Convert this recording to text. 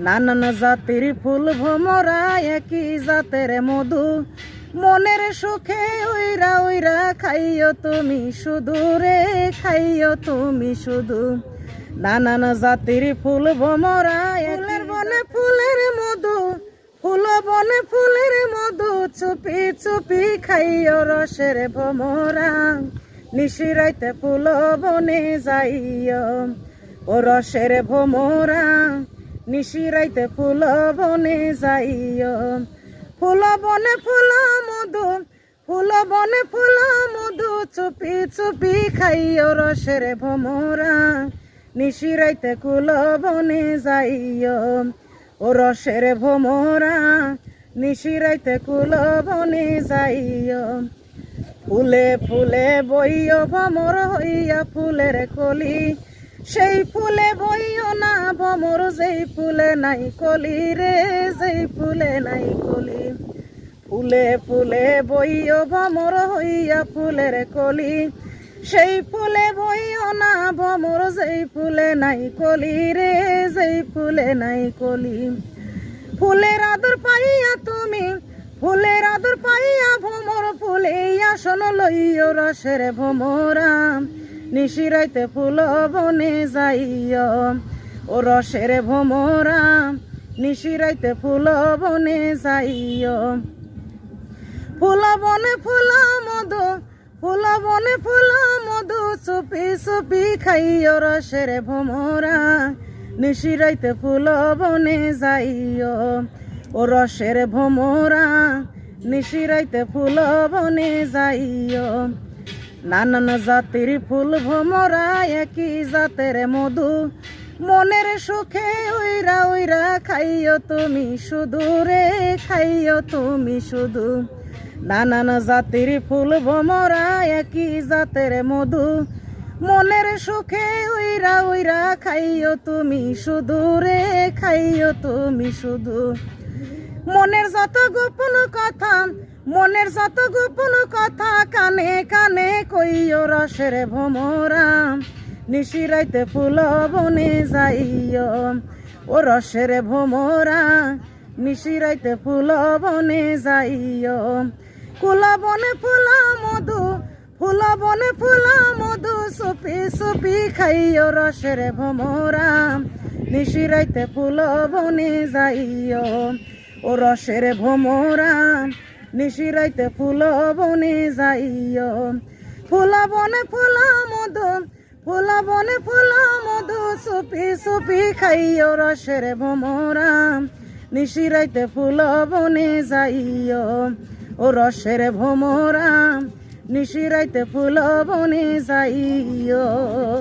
নানান জাতির ফুল ভমরা একই জাতের মধু, মনের সুখে উইরা উইরা খাইও তুমি শুধু রে, খাইও তুমি শুধু। নানান জাতির ফুল ভমরা ফুলের বনে ফুলের মধু, ফুল বনে ফুলের মধু, চুপি চুপি খাইও রসের ভমরা। নিশিরাইতে ফুল বনে যাইও ও রসের ভমরা, নিশিরাইতে ফুল বনে যাইও। ফুল বনে ফুল মধু, ফুল বনে ফুল মধু, চুপি চুপি খাইও রসের ভমরা। নিশিরাইতে কুল বনে যাইও ও রসের ভমরা, নিশিরাইতে কুল বনে যাইও। ফুলে ফুলে বইও ভমর হইয়া ফুলের কলি, সেই ফুলে বইও না ভমর যেই ফুলে নাই কলি রে, যেই ফুলে নাই কলি। ফুলে ফুলে বইও ভমর হইয়া ফুলের কলি, সেই ফুলে বইও না ভমর যেই ফুলে নাই কলি রে, যেই ফুলে নাই কলি। ফুলের আদর পাইয়া তুমি, ফুলের আদর পাইয়া ভমর ফুলে আসন লইও রসের ভমরা। নিশিরাইতে ফুল বনে যাইও ও রসের ভমরা, নিশিরাইতে ফুল বনে যাইও। ফুল বনে ফুল মধু, ফুল বনে ফুল মধু, চুপি চুপি খাইও রসের ভমরা। নিশিরাইতে ফুল বনে যাইও ও রসের ভমরা, নিশিরাইতে ফুল বনে যাইও। নানান জাতির ফুল ভমরা একই জাতের মধু, মনের সুখে উইরা উইরা খাইও তুমি শুধু রে, খাইও তুমি শুধু। নানান জাতির ফুল ভমরা একই জাতের মধু, মনের সুখে উইরা উইরা খাইও তুমি শুধু রে, খাইও তুমি শুধু। মনের যত গোপন কথা, মনের যত গোপন কথা, কানে কানে কইও রসের ভমরা। নিশিরাইতে ফুল বনে যাইও ও রসের ভমরা, নিশিরাইতে ফুল বনে যাইও। ফুল বনে ফুল মধু, ফুল বনে ফুল মধু, চুপি চুপি খাইও রসের ভমরা। নিশিরাইতে ফুল বনে যাইও ও রসের ভমরা, নিশিরাইতে ফুল বনে যাইও। ফুল বনে ফুল মধু, ফুল বনে ফুল মধু, চুপি চুপি খাইও রসের ভমরা। নিশিরাইতে ফুল বনে যাইও ও রসের ভমরা, নিশিরাইতে ফুল বনে যাইও।